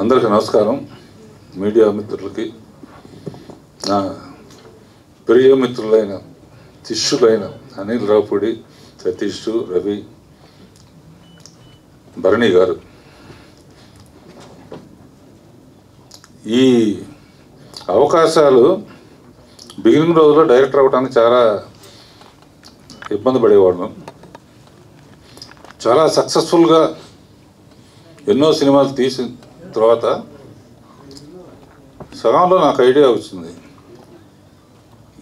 అందరికీ నమస్కారం. మీడియా మిత్రులకి, నా ప్రియ మిత్రులైన శిష్యులైన అనిల్ రావుపూడి, సతీష్, రవి, భరణి గారు, ఈ అవకాశాలు బిగినింగ్ రోజుల్లో డైరెక్టర్ అవ్వడానికి చాలా ఇబ్బంది పడేవాళ్ళం. చాలా సక్సెస్ఫుల్గా ఎన్నో సినిమాలు తీసిన తర్వాత సగంలో నాకు ఐడియా వచ్చింది,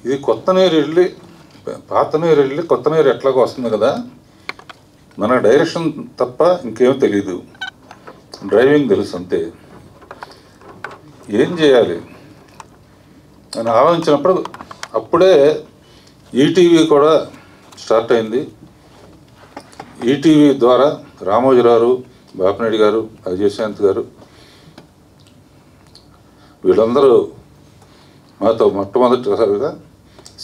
ఇది కొత్త నీరు వెళ్ళి పాత నీరు వెళ్ళి కొత్త నీరు ఎట్లాగో వస్తుంది కదా, మన డైరెక్షన్ తప్ప ఇంకేమీ తెలీదు, డ్రైవింగ్ తెలుసు అంతే, ఏం చేయాలి అని ఆలోచించినప్పుడు అప్పుడే ఈటీవీ కూడా స్టార్ట్ అయింది. ఈటీవీ ద్వారా రామోజీరావు, బాపినేడి గారు, అజయశాంత్ గారు వీళ్ళందరూ మాతో మొట్టమొదటిసారిగా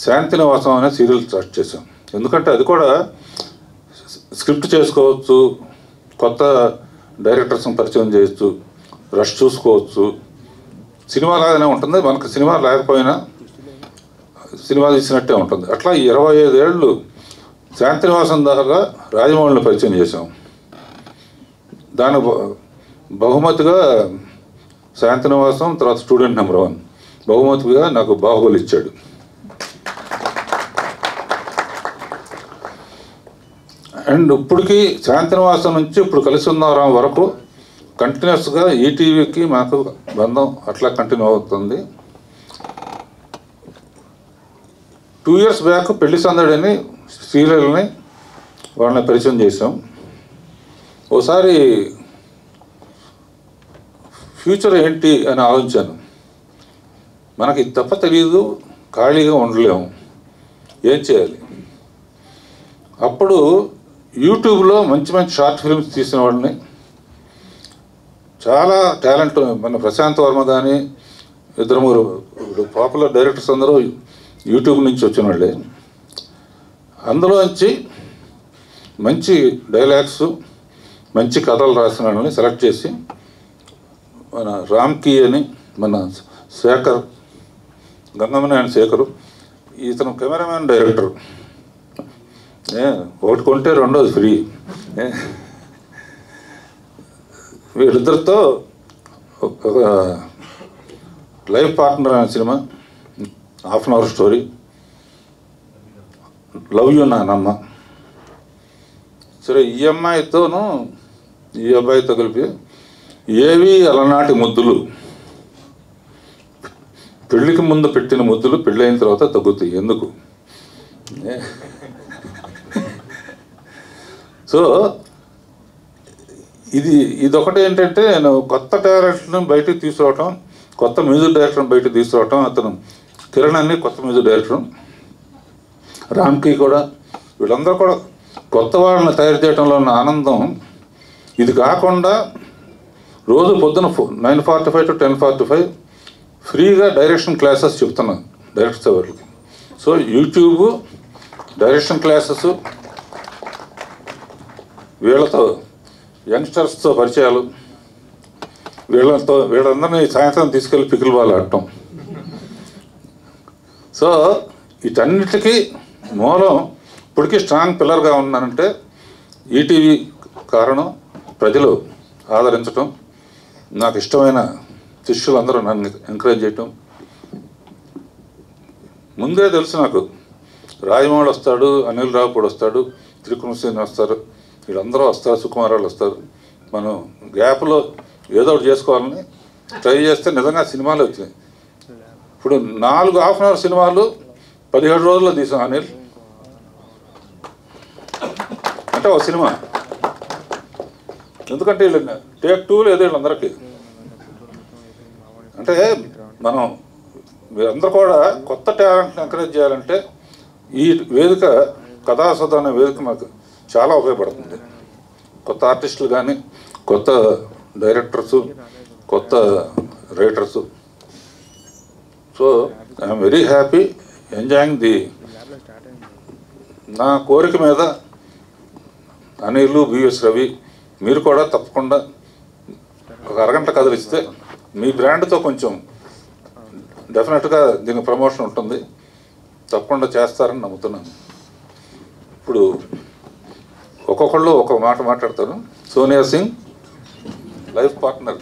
శాంతినివాసం అనే సీరియల్ స్టార్ట్ చేశాం. ఎందుకంటే అది కూడా స్క్రిప్ట్ చేసుకోవచ్చు, కొత్త డైరెక్టర్స్ని పరిచయం చేయొచ్చు, రష్ చూసుకోవచ్చు, సినిమా లాగానే ఉంటుంది, మనకు సినిమా లేకపోయినా సినిమా తీసినట్టే ఉంటుంది. అట్లా 25 ఏళ్ళు శాంతినివాసం ద్వారా రాజమౌళిని పరిచయం చేశాం. దాని బహుమతిగా శాంతినివాసం, తర్వాత స్టూడెంట్ నెంబర్ 1 బహుమతిగా నాకు బాహుబలి ఇచ్చాడు. అండ్ ఇప్పటికి శాంతినివాసం నుంచి ఇప్పుడు కలిసి ఉన్నాం వరకు కంటిన్యూస్గా ఈటీవీకి మాకు బంధం అట్లా కంటిన్యూ అవుతుంది. 2 years బ్యాక్ పెళ్లి సందడిని సీరియల్ని వాళ్ళని పరిచయం చేసాం. ఓసారి ఫ్యూచర్ ఏంటి అని ఆలోచించాను. మనకి తప్ప తెలియదు, ఖాళీగా ఉండలేము, ఏం చేయాలి? అప్పుడు యూట్యూబ్లో మంచి మంచి షార్ట్ ఫిల్మ్స్ తీసిన వాళ్ళని, చాలా టాలెంట్, మన ప్రశాంత్ వర్మ కానీ 2-3 పాపులర్ డైరెక్టర్స్ అందరూ యూట్యూబ్ నుంచి వచ్చిన వాళ్ళే, అందులోంచి మంచి డైలాగ్స్, మంచి కథలు రాసిన వాళ్ళని సెలెక్ట్ చేసి మన రామ్కి అని, మన శేఖర్, గంగమని అండ్ శేఖరు, ఇతను కెమెరామ్యాన్ డైరెక్టర్, ఒకటి కొంటే రెండోది ఫ్రీ, వీళ్ళిద్దరితో ఒక లైఫ్ పార్ట్నర్ అనే cinema, 1/2 hour story, love you నానమ్మ. సరే, ఈ అమ్మాయితోనూ ఈ అబ్బాయితో కలిపి ఏవి అలనాటి ముద్దులు, పెళ్ళికి ముందు పెట్టిన ముద్దులు పెళ్ళైన తర్వాత తగ్గుతాయి ఎందుకు? సో ఇదొకటి ఏంటంటే, నేను కొత్త డైరెక్టర్ని బయటకు తీసుకురావటం, కొత్త మ్యూజిక్ డైరెక్టర్ని బయటకు తీసుకురావటం, అతను కిరణ్ అని కొత్త మ్యూజిక్ డైరెక్టర్, రామ్కి కూడా, వీళ్ళందరూ కూడా కొత్త వాళ్ళని తయారు చేయడంలో ఉన్న ఆనందం. ఇది కాకుండా రోజు పొద్దున 9:45 to 10:45 ఫ్రీగా డైరెక్షన్ క్లాసెస్ చెప్తున్నాను డైరెక్టర్స్ ఎవరికి. సో యూట్యూబ్ డైరెక్షన్ క్లాసెస్, వీళ్ళతో యంగ్స్టర్స్తో పరిచయాలు, వీళ్ళందరినీ సాయంత్రం తీసుకెళ్ళి పికిల్ బాల్ ఆడటం. సో వీటన్నిటికీ మూలం ఇప్పటికీ స్ట్రాంగ్ పిల్లర్గా ఉన్నానంటే ఈటీవీ కారణం, ప్రజలు ఆదరించటం, నాకు ఇష్టమైన శిష్యులందరూ నన్ను ఎంకరేజ్ చేయటం. ముందే తెలుసు నాకు, రాజమౌళి వస్తాడు, అనిల్ రావుపూడి వస్తాడు, త్రికృష్ణ వస్తారు, వీళ్ళందరూ వస్తారు, సుకుమారాలు వస్తారు, మనం గ్యాప్లో ఏదో ఒకటి చేసుకోవాలని ట్రై చేస్తే నిజంగా సినిమాలు వచ్చినాయి. ఇప్పుడు 4 1/2 hour సినిమాలు 17 రోజుల్లో తీసాం. అనిల్ అంటే ఒక సినిమా, ఎందుకంటే వీళ్ళు టేక్ 2 లేదు వీళ్ళందరికీ. అంటే మనం మీరందరూ కూడా కొత్త టాలెంట్ని ఎంకరేజ్ చేయాలంటే ఈ వేదిక, కథాసభ అనే వేదిక మాకు చాలా ఉపయోగపడుతుంది. కొత్త ఆర్టిస్టులు కానీ, కొత్త డైరెక్టర్సు, కొత్త writers. So I'm very happy, enjoying the. నా కోరిక మీద అనిల్, బిఎస్ రవి, మీరు కూడా తప్పకుండా ఒక అరగంట కథలు ఇస్తే మీ బ్రాండ్తో కొంచెం డెఫినెట్గా దీనికి ప్రమోషన్ ఉంటుంది, తప్పకుండా చేస్తారని నమ్ముతున్నాను. ఇప్పుడు ఒక్కొక్కళ్ళు ఒక్కొక్క మాట మాట్లాడతారు. Sonia Singh life partner